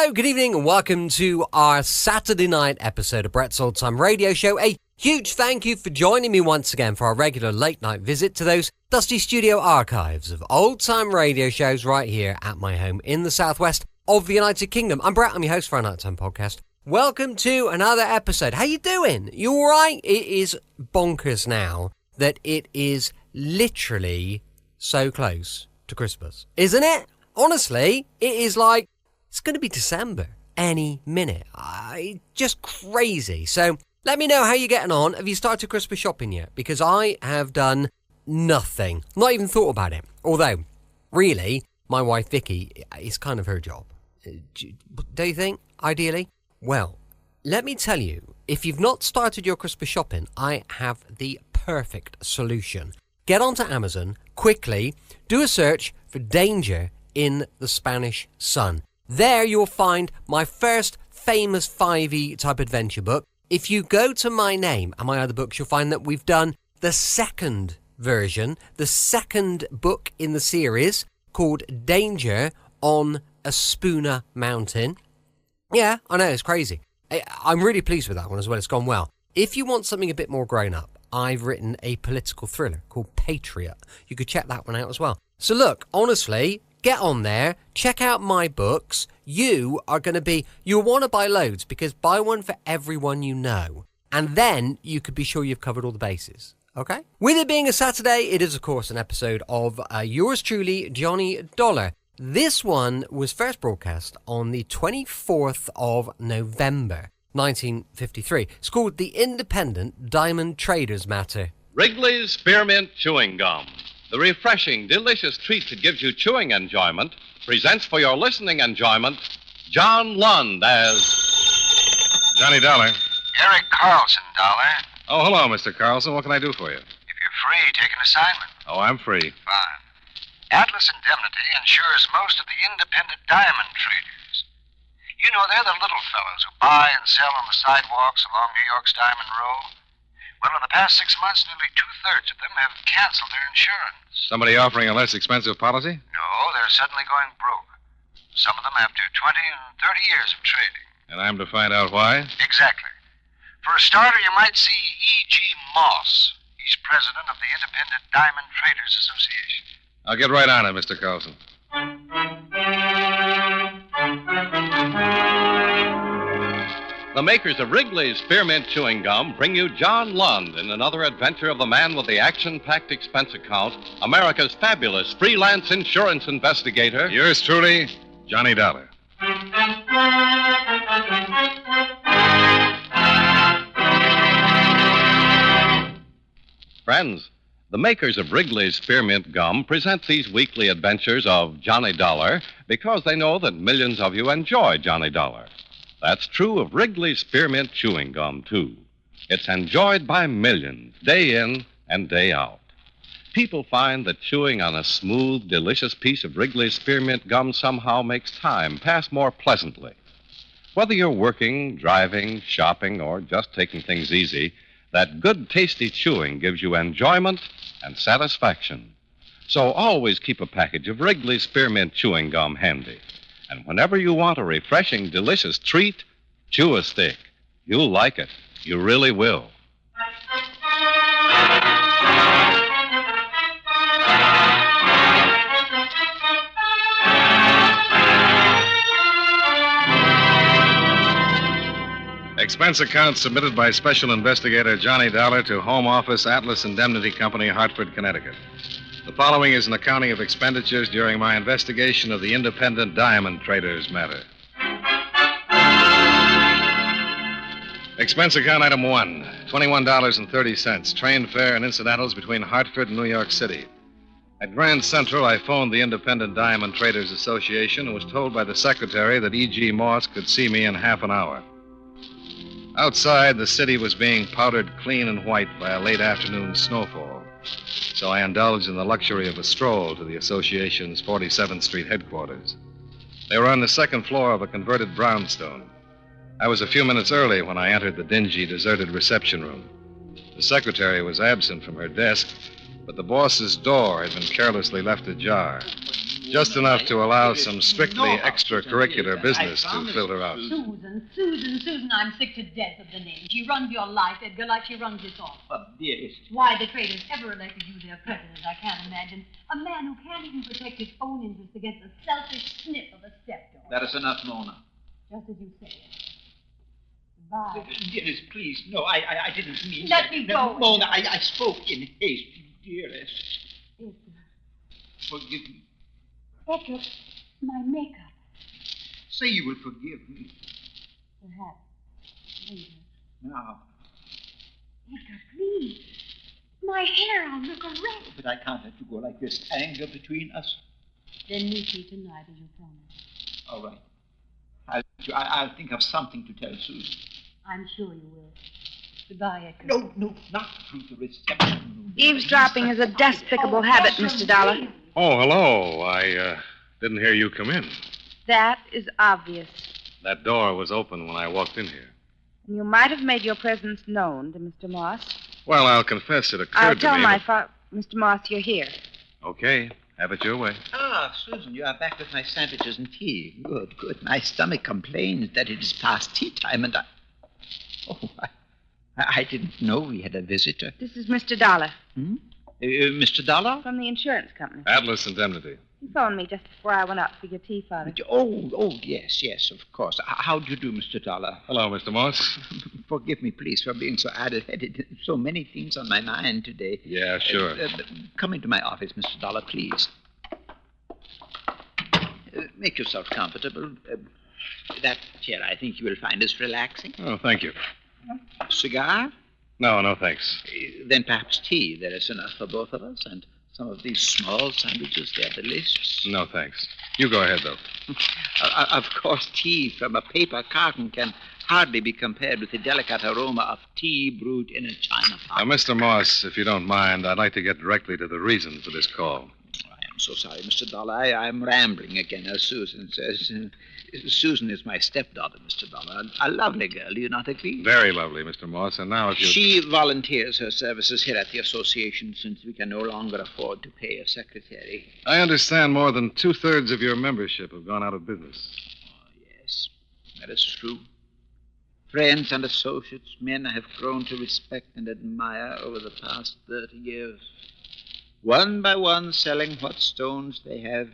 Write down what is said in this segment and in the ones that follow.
Hello, good evening, and welcome to our Saturday night episode of Brett's Old Time Radio Show. A huge thank you for joining me once again for our regular late night visit to those dusty studio archives of old time radio shows right here at my home in the southwest of the United Kingdom. I'm Brett, I'm your host for our Nighttime Podcast. Welcome to another episode. How you doing? You all right? It is bonkers now that it is literally so close to Christmas, isn't it? Honestly, it is like it's going to be December any minute. Just crazy. So let me know how you're getting on. Have you started Christmas shopping yet? Because I have done nothing. Not even thought about it. Although, really, my wife Vicky, it's kind of her job. Do you think, ideally? Well, let me tell you, if you've not started your Christmas shopping, I have the perfect solution. Get onto Amazon, quickly, do a search for Danger in the Spanish Sun. There you'll find my first famous 5e type adventure book. If you go to my name and my other books, you'll find that we've done the second version, the second book in the series called Danger on a Spooner Mountain. Yeah, I know, it's crazy. I'm really pleased with that one as well. It's gone well. If you want something a bit more grown up, I've written a political thriller called Patriot. You could check that one out as well. So look, honestly, get on there, check out my books. You'll want to buy loads because buy one for everyone you know. And then you could be sure you've covered all the bases. Okay? With it being a Saturday, it is of course an episode of yours truly, Johnny Dollar. This one was first broadcast on the 24th of November, 1953. It's called The Independent Diamond Traders Matter. Wrigley's Spearmint Chewing Gum, the refreshing, delicious treat that gives you chewing enjoyment, presents for your listening enjoyment, John Lund as Johnny Dollar. Eric Carlson, Dollar. Oh, hello, Mr. Carlson. What can I do for you? If you're free, take an assignment. Oh, I'm free. Fine. Atlas Indemnity insures most of the independent diamond traders. You know, they're the little fellows who buy and sell on the sidewalks along New York's Diamond Row. Well, in the past 6 months, nearly 2/3 of them have canceled their insurance. Somebody offering a less expensive policy? No, they're suddenly going broke. Some of them after 20 and 30 years of trading. And I'm to find out why? Exactly. For a starter, you might see E.G. Moss. He's president of the Independent Diamond Traders Association. I'll get right on it, Mr. Carlson. the makers of Wrigley's Spearmint Chewing Gum bring you John Lund in another adventure of the man with the action-packed expense account, America's fabulous freelance insurance investigator. Yours truly, Johnny Dollar. Friends, the makers of Wrigley's Spearmint Gum present these weekly adventures of Johnny Dollar because they know that millions of you enjoy Johnny Dollar. That's true of Wrigley's Spearmint Chewing Gum, too. It's enjoyed by millions, day in and day out. People find that chewing on a smooth, delicious piece of Wrigley's Spearmint Gum somehow makes time pass more pleasantly. Whether you're working, driving, shopping, or just taking things easy, that good, tasty chewing gives you enjoyment and satisfaction. So always keep a package of Wrigley's Spearmint Chewing Gum handy. And whenever you want a refreshing, delicious treat, chew a stick. You'll like it. You really will. Expense account submitted by Special Investigator Johnny Dollar to Home Office, Atlas Indemnity Company, Hartford, Connecticut. The following is an accounting of expenditures during my investigation of the independent diamond traders matter. Expense account item 1, $21.30, train fare and incidentals between Hartford and New York City. At Grand Central, I phoned the Independent Diamond Traders Association and was told by the secretary that E.G. Moss could see me in half an hour. Outside, the city was being powdered clean and white by a late afternoon snowfall, so I indulged in the luxury of a stroll to the association's 47th Street headquarters. They were on the second floor of a converted brownstone. I was a few minutes early when I entered the dingy, deserted reception room. The secretary was absent from her desk, but the boss's door had been carelessly left ajar. Just enough to allow some strictly extracurricular business to filter out. Susan, I'm sick to death of the name. She runs your life, Edgar, like she runs this office. Dearest. Why the traders ever elected you their president, I can't imagine. A man who can't even protect his own interests against the selfish snip of a stepdaughter. That is enough, Mona. Just as you say. Goodbye. Dearest, please. No, I didn't mean Let that. me go. Mona, I spoke in haste. Dearest. Edgar. Forgive me. Edgar, my makeup. Say you will forgive me. Perhaps. Later. Now. Edgar, please. My hair, I'll look a wreck. But I can't let you go like this. Anger between us. Then meet me tonight, as you promised. All right. I'll think of something to tell Susan. I'm sure you will. Goodbye, Edgar. No, not through the reception room. Eavesdropping is a despicable habit, Mr. Dollar. Oh, hello. I didn't hear you come in. That is obvious. That door was open when I walked in here. You might have made your presence known to Mr. Moss. Well, I'll confess it occurred I'll to tell me. my Mr. Moss, you're here. Okay, have it your way. Ah, Susan, you are back with my sandwiches and tea. Good. My stomach complains that it is past tea time, and I didn't know we had a visitor. This is Mr. Dollar Mr. Dollar? from the insurance company. Atlas Indemnity. He phoned me just before I went up for your tea, Father. Oh, yes, of course. How do you do, Mr. Dollar? Hello, Mr. Moss. Forgive me, please, for being so addle-headed. So many things on my mind today. Yeah, sure. Come into my office, Mr. Dollar, please. Make yourself comfortable. That chair, I think you will find is relaxing. Oh, thank you. Cigar? No, thanks. Then perhaps tea. There is enough for both of us, and some of these small sandwiches, they're delicious. No, thanks. You go ahead, though. Of course, tea from a paper carton can hardly be compared with the delicate aroma of tea brewed in a china pot. Now, Mr. Moss, if you don't mind, I'd like to get directly to the reason for this call. I am so sorry, Mr. Dollar. I'm rambling again, as Susan says. Susan is my stepdaughter, Mr. Dollar. A lovely girl, do you not agree? Very lovely, Mr. Moss. And now if you... She volunteers her services here at the association since we can no longer afford to pay a secretary. I understand more than 2/3 of your membership have gone out of business. Oh, yes, that is true. Friends and associates, men I have grown to respect and admire over the past 30 years. One by one selling what stones they have,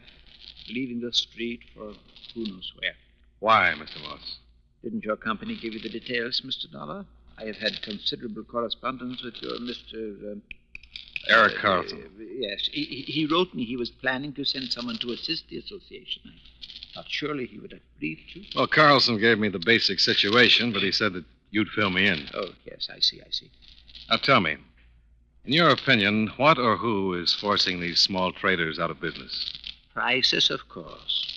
leaving the street for who knows where. Why, Mr. Moss? Didn't your company give you the details, Mr. Dollar? I have had considerable correspondence with your Mr. Eric Carlson. Yes. He wrote me he was planning to send someone to assist the association. I thought surely he would have briefed you. Well, Carlson gave me the basic situation, but he said that you'd fill me in. Oh, yes, I see. Now, tell me, in your opinion, what or who is forcing these small traders out of business? Prices, of course.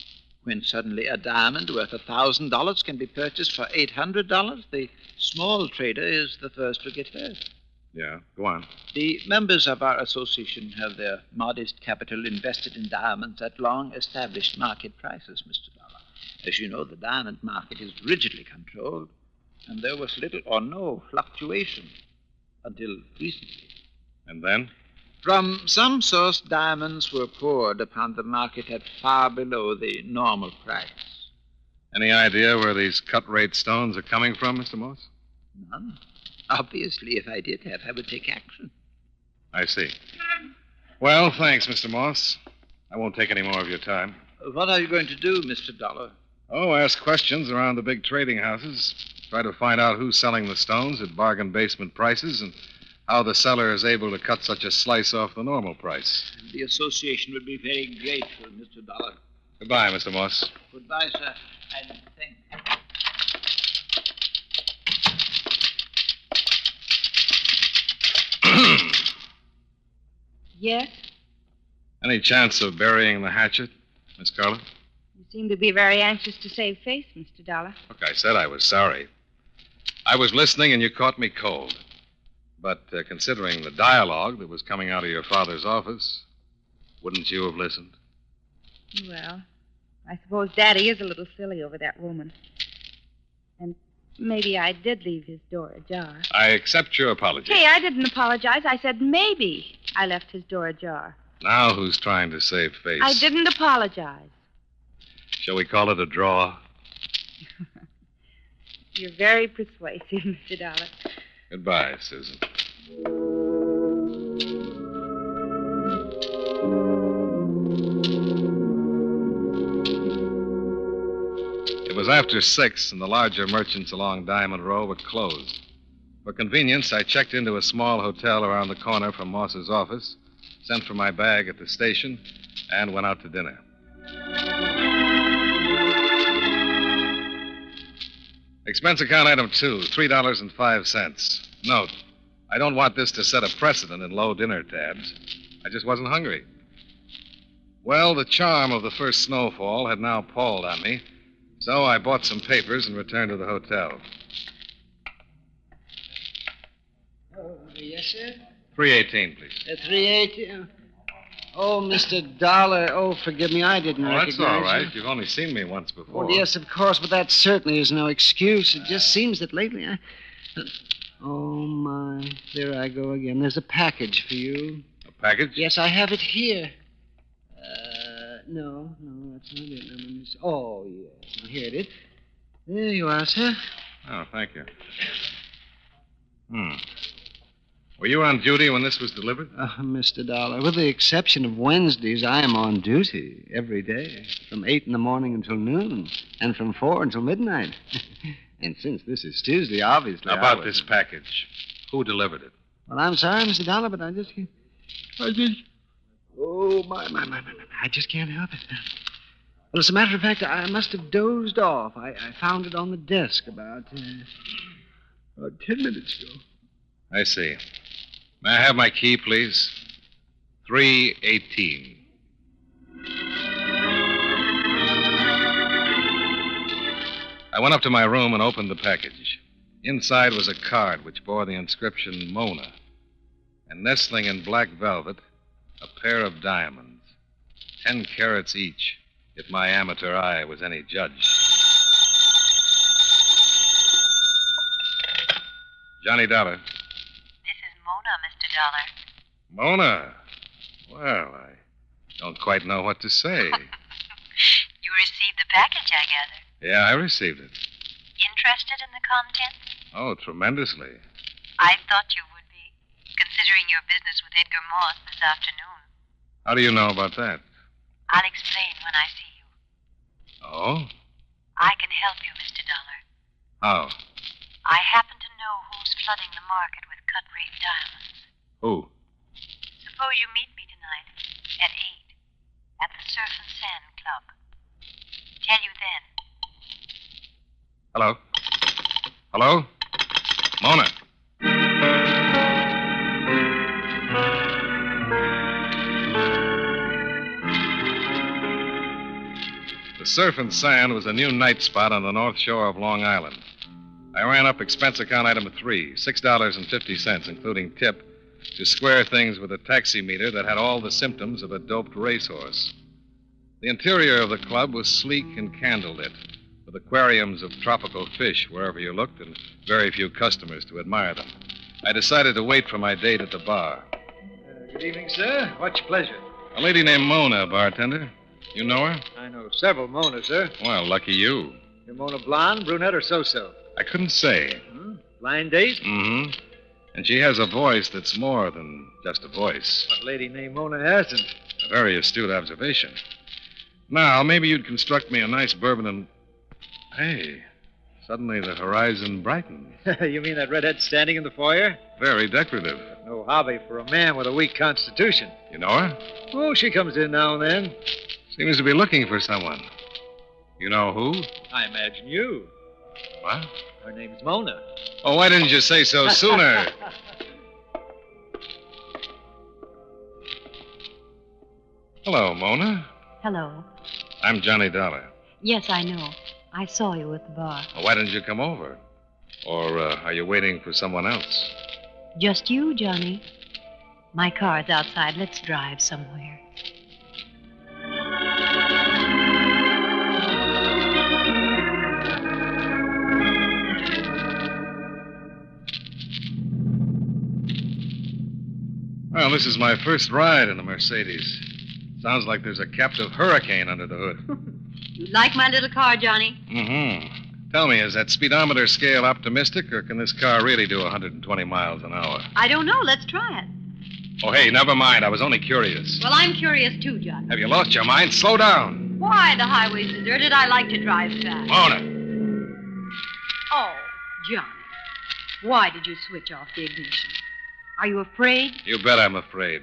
When suddenly a diamond worth $1,000 can be purchased for $800, the small trader is the first to get hurt. Yeah, go on. The members of our association have their modest capital invested in diamonds at long-established market prices, Mr. Dollar. As you know, the diamond market is rigidly controlled, and there was little or no fluctuation until recently. And then? From some source, diamonds were poured upon the market at far below the normal price. Any idea where these cut-rate stones are coming from, Mr. Moss? None. Obviously, if I did have, I would take action. I see. Well, thanks, Mr. Moss. I won't take any more of your time. What are you going to do, Mr. Dollar? Oh, ask questions around the big trading houses. Try to find out who's selling the stones at bargain basement prices and how the seller is able to cut such a slice off the normal price. The association would be very grateful, Mr. Dollar. Goodbye, Mr. Moss. Goodbye, sir, and thank you. Yes? Any chance of burying the hatchet, Miss Carla? You seem to be very anxious to save face, Mr. Dollar. Look, I said I was sorry. I was listening and you caught me cold. But considering the dialogue that was coming out of your father's office, wouldn't you have listened? Well, I suppose Daddy is a little silly over that woman. And maybe I did leave his door ajar. I accept your apology. Hey, I didn't apologize. I said maybe I left his door ajar. Now who's trying to save face? I didn't apologize. Shall we call it a draw? You're very persuasive, Mr. Dollar. Goodbye, Susan. It was after 6, and the larger merchants along Diamond Row were closed. For convenience, I checked into a small hotel around the corner from Moss's office, sent for my bag at the station, and went out to dinner. Expense account item 2, $3.05. Note, I don't want this to set a precedent in low dinner tabs. I just wasn't hungry. Well, the charm of the first snowfall had now palled on me, so I bought some papers and returned to the hotel. Oh, yes, sir? 318, please. 380. Oh, Mr. Dollar. Oh, forgive me. I didn't recognize That's all right. you. You've only seen me once before. Oh, yes, of course, but that certainly is no excuse. It just seems that lately I... Oh, my. There I go again. There's a package for you. A package? Yes, I have it here. No, that's not it. No, let me see. Oh, yes. Now, here it is. There you are, sir. Oh, thank you. Were you on duty when this was delivered? Mr. Dollar, with the exception of Wednesdays, I am on duty every day, from 8 in the morning until noon, and from 4 until midnight. And since this is Tuesday, obviously. About this package. Who delivered it? Well, I'm sorry, Mr. Dollar, but I just. Oh, my. I just can't help it. Well, as a matter of fact, I must have dozed off. I found it on the desk about 10 minutes ago. I see. May I have my key, please? 318. I went up to my room and opened the package. Inside was a card which bore the inscription Mona. And nestling in black velvet, a pair of diamonds. 10 carats each, if my amateur eye was any judge. Johnny Dollar. This is Mona, Mr. Dollar. Mona? Well, I don't quite know what to say. You received the package, I gather. Yeah, I received it. Interested in the contents? Oh, tremendously. I thought you would be, considering your business with Edgar Moss this afternoon. How do you know about that? I'll explain when I see you. Oh? I can help you, Mr. Dollar. How? I happen to know who's flooding the market with cut-rate diamonds. Who? Suppose you meet me tonight at 8 at the Surf and Sand Club. Tell you then. Hello? Hello? Mona. The Surf and Sand was a new night spot on the north shore of Long Island. I ran up expense account item 3, $6.50, including tip, to square things with a taximeter that had all the symptoms of a doped racehorse. The interior of the club was sleek and candlelit, with aquariums of tropical fish wherever you looked and very few customers to admire them. I decided to wait for my date at the bar. Good evening, sir. What's your pleasure? A lady named Mona, bartender. You know her? I know several Monas, sir. Well, lucky you. Your Mona blonde, brunette, or so-so? I couldn't say. Blind date? Mm-hmm. And she has a voice that's more than just a voice. What lady named Mona hasn't? A very astute observation. Now, maybe you'd construct me a nice bourbon and... Hey, suddenly the horizon brightened. You mean that redhead standing in the foyer? Very decorative. No hobby for a man with a weak constitution. You know her? Oh, she comes in now and then. Seems to be looking for someone. You know who? I imagine you. What? Her name's Mona. Oh, why didn't you say so sooner? Hello, Mona. Hello. I'm Johnny Dollar. Yes, I know. I saw you at the bar. Well, why didn't you come over? Or are you waiting for someone else? Just you, Johnny. My car's outside. Let's drive somewhere. Well, Well, this is my first ride in the Mercedes. Sounds like there's a captive hurricane under the hood. You like my little car, Johnny? Mm-hmm. Tell me, is that speedometer scale optimistic, or can this car really do 120 miles an hour? I don't know. Let's try it. Oh, hey, never mind. I was only curious. Well, I'm curious too, Johnny. Have you lost your mind? Slow down. Why? The highway's deserted. I like to drive fast. Mona. Oh, Johnny. Why did you switch off the ignition? Are you afraid? You bet I'm afraid.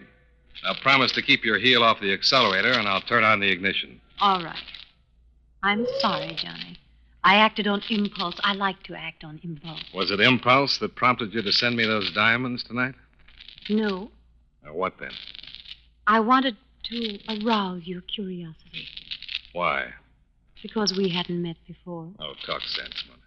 Now promise to keep your heel off the accelerator, and I'll turn on the ignition. All right. I'm sorry, Johnny. I acted on impulse. I like to act on impulse. Was it impulse that prompted you to send me those diamonds tonight? No. Or what then? I wanted to arouse your curiosity. Why? Because we hadn't met before. Oh, talk sense, Mona.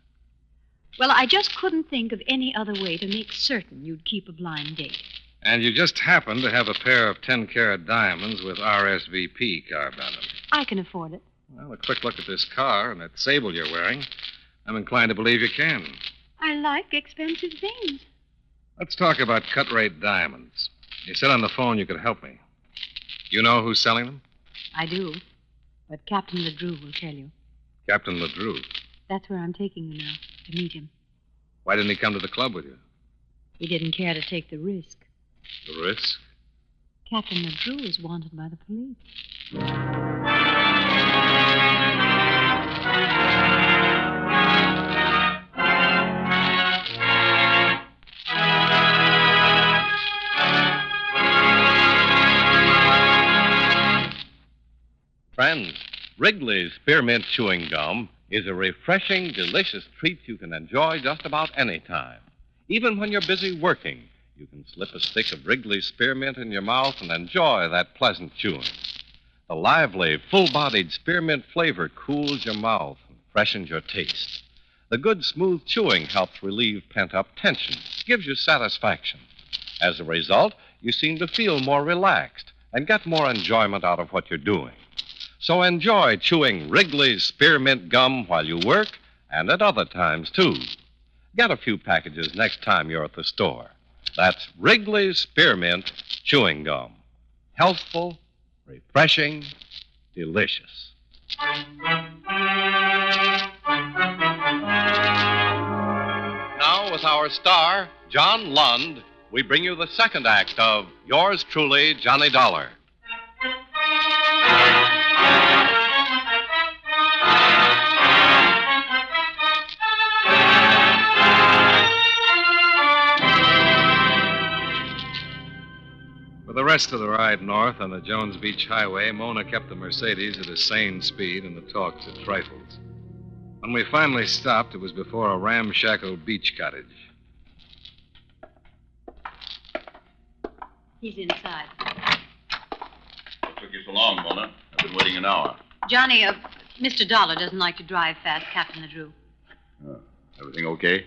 Well, I just couldn't think of any other way to make certain you'd keep a blind date. And you just happen to have a pair of 10-carat diamonds with RSVP carved on them. I can afford it. Well, a quick look at this car and that sable you're wearing, I'm inclined to believe you can. I like expensive things. Let's talk about cut-rate diamonds. You said on the phone you could help me. You know who's selling them? I do. But Captain LeDrew will tell you. Captain LeDrew. That's where I'm taking you now, to meet him. Why didn't he come to the club with you? He didn't care to take the risk. The risk? Captain LeDrew is wanted by the police. Friends, Wrigley's Spearmint Chewing Gum is a refreshing, delicious treat you can enjoy just about any time. Even when you're busy working, you can slip a stick of Wrigley's Spearmint in your mouth and enjoy that pleasant chewing. The lively, full-bodied spearmint flavor cools your mouth and freshens your taste. The good, smooth chewing helps relieve pent-up tension, gives you satisfaction. As a result, you seem to feel more relaxed and get more enjoyment out of what you're doing. So enjoy chewing Wrigley's Spearmint Gum while you work and at other times, too. Get a few packages next time you're at the store. That's Wrigley's Spearmint Chewing Gum. Healthful, refreshing, delicious. Now, with our star, John Lund, we bring you the second act of Yours Truly, Johnny Dollar. For the rest of the ride north on the Jones Beach Highway, Mona kept the Mercedes at a sane speed and the talks at trifles. When we finally stopped, it was before a ramshackle beach cottage. He's inside. What took you so long, Mona? I've been waiting an hour. Johnny, Mr. Dollar doesn't like to drive fast, Captain LeDrew. Everything okay?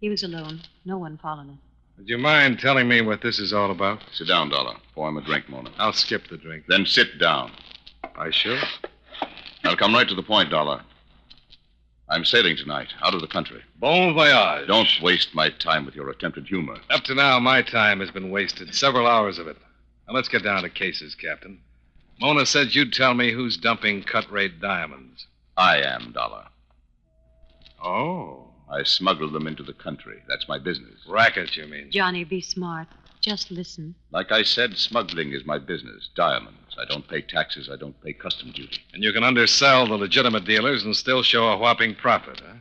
He was alone. No one followed him. Would you mind telling me what this is all about? Sit down, Dollar. Pour him a drink, Mona. I'll skip the drink. Then sit down. I should. I'll come right to the point, Dollar. I'm sailing tonight, out of the country. Bon voyage. Don't waste my time with your attempted humor. Up to now, my time has been wasted. Several hours of it. Now, let's get down to cases, Captain. Mona said you'd tell me who's dumping cut-rate diamonds. I am, Dollar. Oh. I smuggle them into the country. That's my business. Racket, you mean? Johnny, be smart. Just listen. Like I said, smuggling is my business. Diamonds. I don't pay taxes. I don't pay custom duty. And you can undersell the legitimate dealers and still show a whopping profit, huh?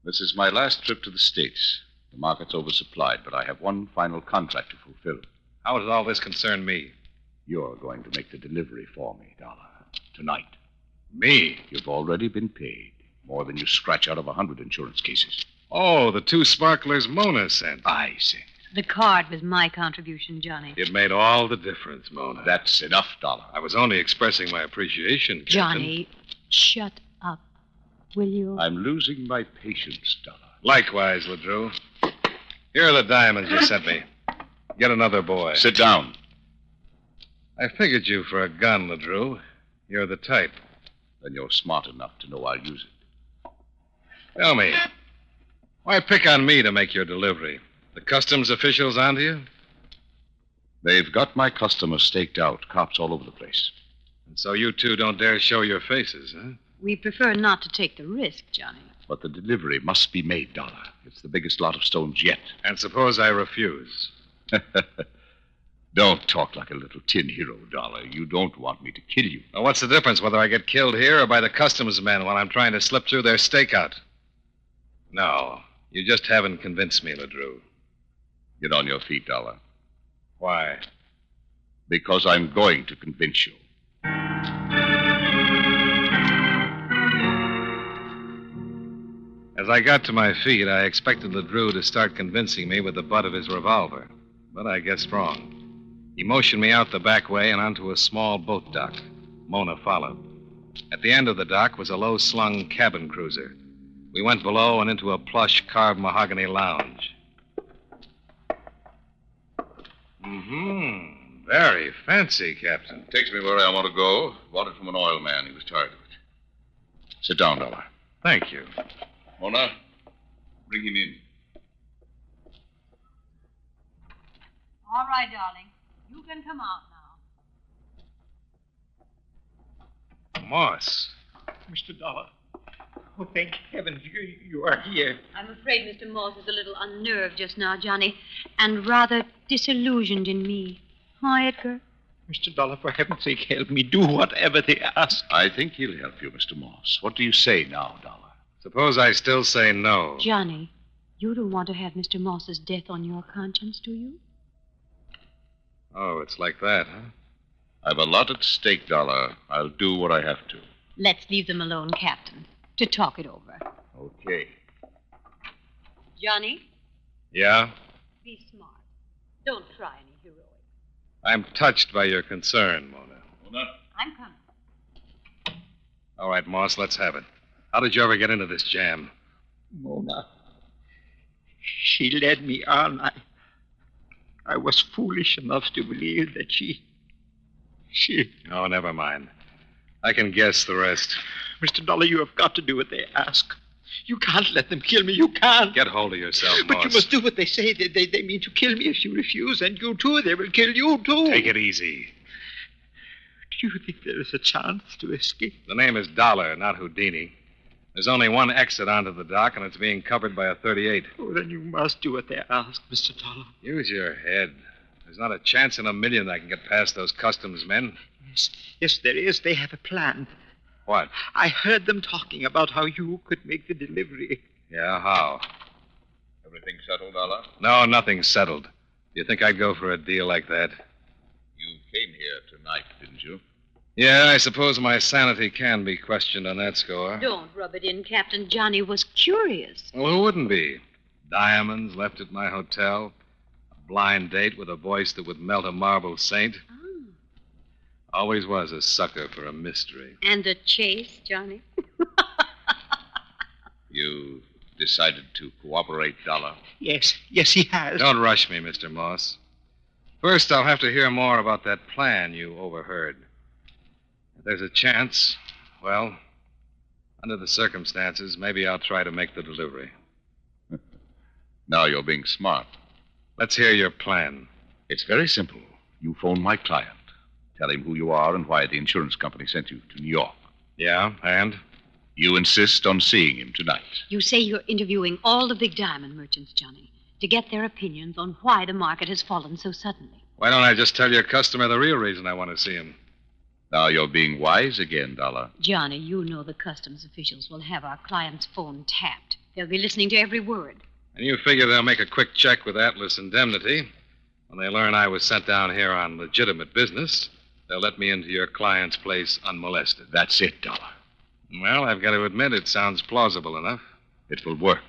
This is my last trip to the States. The market's oversupplied, but I have one final contract to fulfill. How does all this concern me? You're going to make the delivery for me, Dollar. Tonight. Me? You've already been paid. More than you scratch out of 100 insurance cases. Oh, the two sparklers Mona sent. I sent. The card was my contribution, Johnny. It made all the difference, Mona. That's enough, Dollar. I was only expressing my appreciation, Captain. Johnny, shut up. Will you? I'm losing my patience, Dollar. Likewise, LeDrew. Here are the diamonds you sent me. Get another boy. Sit down. I figured you for a gun, LeDrew. You're the type. Then you're smart enough to know I'll use it. Tell me, why pick on me to make your delivery? The customs officials onto you? They've got my customers staked out. Cops all over the place. And so you two don't dare show your faces, huh? We prefer not to take the risk, Johnny. But the delivery must be made, Dollar. It's the biggest lot of stones yet. And suppose I refuse? Don't talk like a little tin hero, Dollar. You don't want me to kill you. Well, what's the difference whether I get killed here or by the customs men while I'm trying to slip through their stakeout? No, you just haven't convinced me, Ledrew. Get on your feet, Dollar. Why? Because I'm going to convince you. As I got to my feet, I expected Ledrew to start convincing me with the butt of his revolver. But I guessed wrong. He motioned me out the back way and onto a small boat dock. Mona followed. At the end of the dock was a low-slung cabin cruiser. We went below and into a plush carved mahogany lounge. Very fancy, Captain. Takes me where I want to go. Bought it from an oil man. He was tired of it. Sit down, Dollar. Thank you. Mona, bring him in. All right, darling. You can come out now. Moss. Mr. Dollar. Oh, thank heavens you are here. I'm afraid Mr. Moss is a little unnerved just now, Johnny, and rather disillusioned in me. Huh, Edgar? Mr. Dollar, for heaven's sake, help me. Do whatever they ask. I think he'll help you, Mr. Moss. What do you say now, Dollar? Suppose I still say no. Johnny, you don't want to have Mr. Moss's death on your conscience, do you? Oh, it's like that, huh? I've a lot at stake, Dollar. I'll do what I have to. Let's leave them alone, Captain, to talk it over. Okay. Johnny, Yeah? be smart. Don't try any heroics. I'm touched by your concern, Mona. Mona? I'm coming. All right, Moss, let's have it. How did you ever get into this jam? Mona. She led me on. I was foolish enough to believe that she... Oh, never mind. I can guess the rest. Mr. Dollar, you have got to do what they ask. You can't let them kill me. You can't. Get hold of yourself, But Moss. you must do what they say. They mean to kill me if you refuse, and you too. They will kill you too. Take it easy. Do you think there is a chance to escape? The name is Dollar, not Houdini. There's only one exit onto the dock, and it's being covered by a 38. Oh, then you must do what they ask, Mr. Dollar. Use your head. There's not a chance in a million I can get past those customs men. Yes, there is. They have a plan. What? I heard them talking about how you could make the delivery. Yeah, how? Everything settled, Dollar? No, nothing's settled. Do you think I'd go for a deal like that? You came here tonight, didn't you? Yeah, I suppose my sanity can be questioned on that score. Don't rub it in, Captain. Johnny was curious. Well, who wouldn't be? Diamonds left at my hotel. A blind date with a voice that would melt a marble saint. Oh. Always was a sucker for a mystery. And a chase, Johnny? You decided to cooperate, Dollar? Yes, he has. Don't rush me, Mr. Moss. First, I'll have to hear more about that plan you overheard. If there's a chance, well, under the circumstances, maybe I'll try to make the delivery. Now you're being smart. Let's hear your plan. It's very simple. You phone my client. Tell him who you are and why the insurance company sent you to New York. Yeah, and? You insist on seeing him tonight. You say you're interviewing all the big diamond merchants, Johnny, to get their opinions on why the market has fallen so suddenly. Why don't I just tell your customer the real reason I want to see him? Now you're being wise again, Dollar. Johnny, you know the customs officials will have our client's phone tapped. They'll be listening to every word. And you figure they'll make a quick check with Atlas Indemnity. When they learn I was sent down here on legitimate business, they'll let me into your client's place unmolested. That's it, Dollar. Well, I've got to admit it sounds plausible enough. It will work.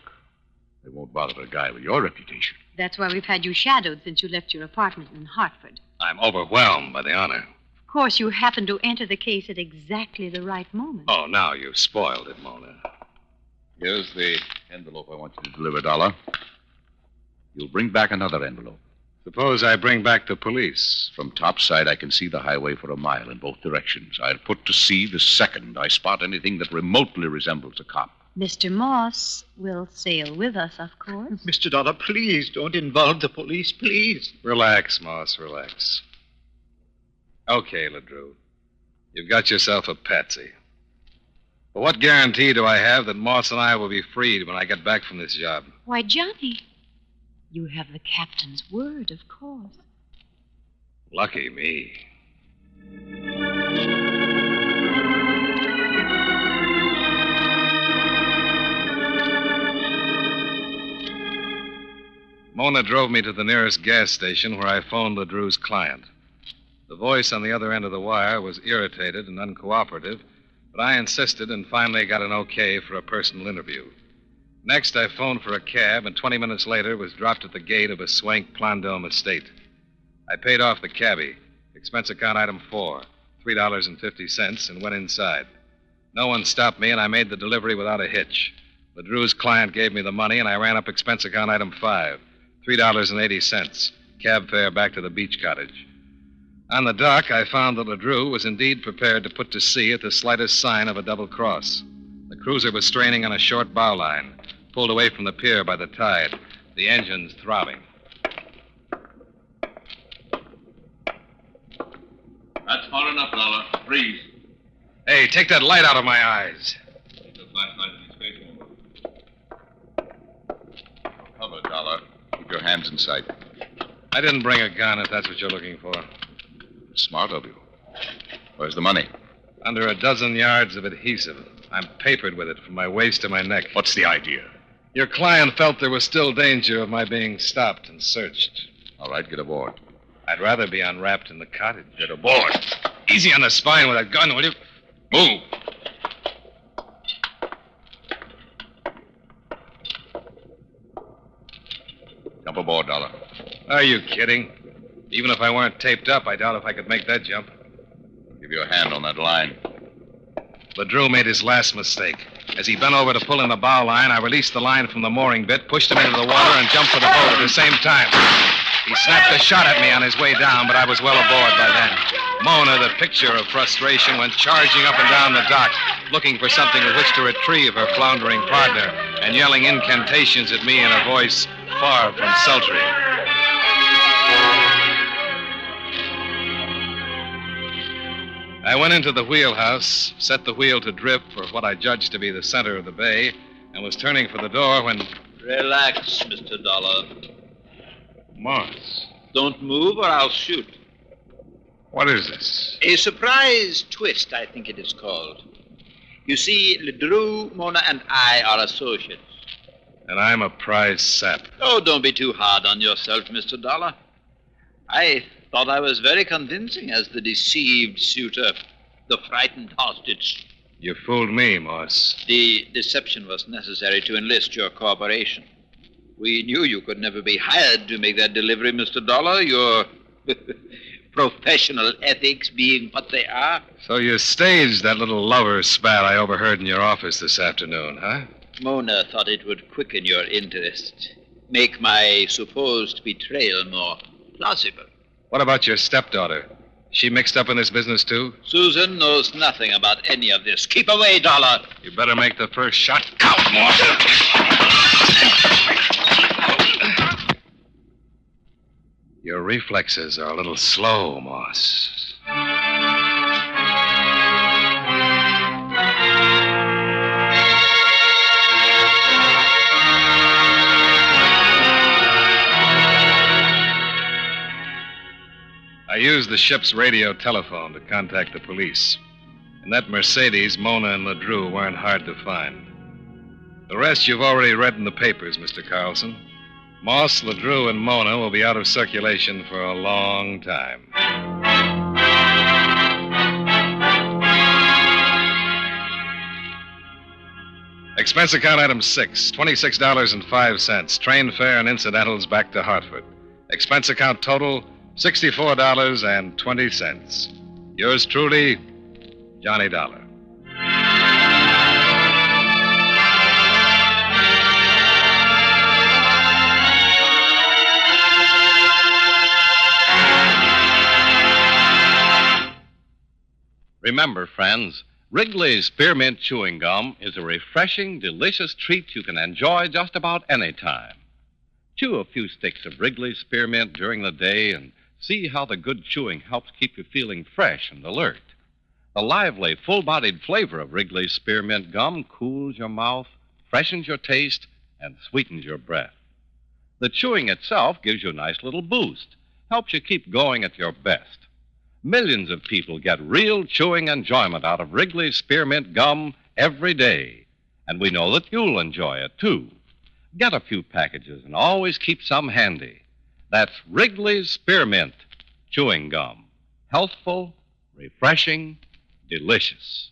They won't bother a guy with your reputation. That's why we've had you shadowed since you left your apartment in Hartford. I'm overwhelmed by the honor. Of course, you happened to enter the case at exactly the right moment. Oh, now you've spoiled it, Mona. Here's the envelope I want you to deliver, Dollar. You'll bring back another envelope. Suppose I bring back the police. From topside, I can see the highway for a mile in both directions. I'll put to sea the second I spot anything that remotely resembles a cop. Mr. Moss will sail with us, of course. Mr. Dollar, please don't involve the police, please. Relax, Moss, relax. Okay, LeDrew. You've got yourself a patsy. But what guarantee do I have that Moss and I will be freed when I get back from this job? Why, Johnny, you have the captain's word, of course. Lucky me. Mona drove me to the nearest gas station where I phoned LeDrew's client. The voice on the other end of the wire was irritated and uncooperative, but I insisted and finally got an okay for a personal interview. Next, I phoned for a cab, and 20 minutes later was dropped at the gate of a swank Plandome estate. I paid off the cabbie, expense account item 4, $3.50, and went inside. No one stopped me, and I made the delivery without a hitch. LeDrew's client gave me the money, and I ran up expense account item 5, $3.80, cab fare back to the beach cottage. On the dock, I found that LeDrew was indeed prepared to put to sea at the slightest sign of a double cross. The cruiser was straining on a short bow line, pulled away from the pier by the tide, the engines throbbing. That's far enough, Dollar. Freeze. Hey, take that light out of my eyes. Keep the flashlight in his face. Cover, Dollar. Keep your hands in sight. I didn't bring a gun, if that's what you're looking for. Smart of you. Where's the money? Under a dozen yards of adhesive. I'm papered with it from my waist to my neck. What's the idea? Your client felt there was still danger of my being stopped and searched. All right, get aboard. I'd rather be unwrapped in the cottage. Get aboard. Easy on the spine with a gun, will you? Move. Jump aboard, Dollar. Are you kidding? Even if I weren't taped up, I doubt if I could make that jump. I'll give you a hand on that line. LeDrew made his last mistake. As he bent over to pull in the bow line, I released the line from the mooring bit, pushed him into the water, and jumped for the boat at the same time. He snapped a shot at me on his way down, but I was well aboard by then. Mona, the picture of frustration, went charging up and down the dock, looking for something with which to retrieve her floundering partner, and yelling incantations at me in a voice far from sultry. I went into the wheelhouse, set the wheel to drip for what I judged to be the center of the bay, and was turning for the door when... Relax, Mr. Dollar. Moss. Don't move or I'll shoot. What is this? A surprise twist, I think it is called. You see, LeDrew, Mona, and I are associates. And I'm a prize sap. Oh, don't be too hard on yourself, Mr. Dollar. I thought I was very convincing as the deceived suitor, the frightened hostage. You fooled me, Moss. The deception was necessary to enlist your cooperation. We knew you could never be hired to make that delivery, Mr. Dollar, your professional ethics being what they are. So you staged that little lover spat I overheard in your office this afternoon, huh? Mona thought it would quicken your interest, make my supposed betrayal more plausible. What about your stepdaughter? She mixed up in this business, too? Susan knows nothing about any of this. Keep away, Dollar. You better make the first shot count, Moss. Your reflexes are a little slow, Moss. I used the ship's radio telephone to contact the police. In that Mercedes, Mona and LeDrew weren't hard to find. The rest you've already read in the papers, Mr. Carlson. Moss, LeDrew, and Mona will be out of circulation for a long time. Expense account item 6, $26.05. Train fare and incidentals back to Hartford. Expense account total, $64.20. Yours truly, Johnny Dollar. Remember, friends, Wrigley's Spearmint Chewing Gum is a refreshing, delicious treat you can enjoy just about any time. Chew a few sticks of Wrigley's Spearmint during the day and see how the good chewing helps keep you feeling fresh and alert. The lively, full-bodied flavor of Wrigley's Spearmint Gum cools your mouth, freshens your taste, and sweetens your breath. The chewing itself gives you a nice little boost, helps you keep going at your best. Millions of people get real chewing enjoyment out of Wrigley's Spearmint Gum every day, and we know that you'll enjoy it, too. Get a few packages and always keep some handy. That's Wrigley's Spearmint Chewing Gum. Healthful, refreshing, delicious.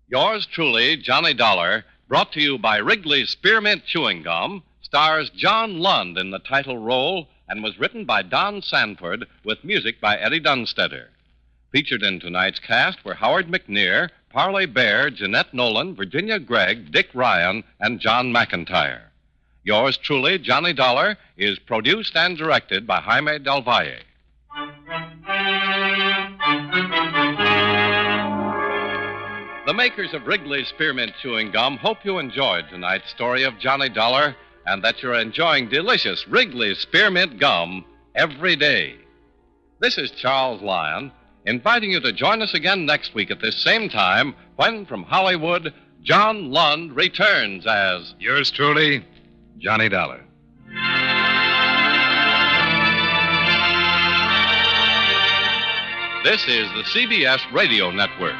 Yours truly, Johnny Dollar, brought to you by Wrigley's Spearmint Chewing Gum, stars John Lund in the title role and was written by Don Sanford with music by Eddie Dunstetter. Featured in tonight's cast were Howard McNear, Parley Baer, Jeanette Nolan, Virginia Gregg, Dick Ryan, and John McIntyre. Yours truly, Johnny Dollar, is produced and directed by Jaime Del Valle. The makers of Wrigley's Spearmint Chewing Gum hope you enjoyed tonight's story of Johnny Dollar and that you're enjoying delicious Wrigley's Spearmint Gum every day. This is Charles Lyon, inviting you to join us again next week at this same time when, from Hollywood, John Lund returns as Yours truly, Johnny Dollar. This is the CBS Radio Network.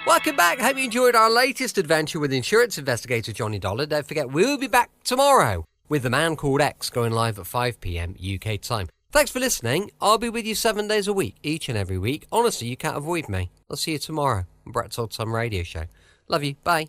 Welcome back. Hope you enjoyed our latest adventure with insurance investigator Johnny Dollar. Don't forget, we'll be back tomorrow with The Man Called X going live at 5 p.m. UK time. Thanks for listening. I'll be with you 7 days a week, each and every week. Honestly, you can't avoid me. I'll see you tomorrow on Brett's Old Time Radio Show. Love you. Bye.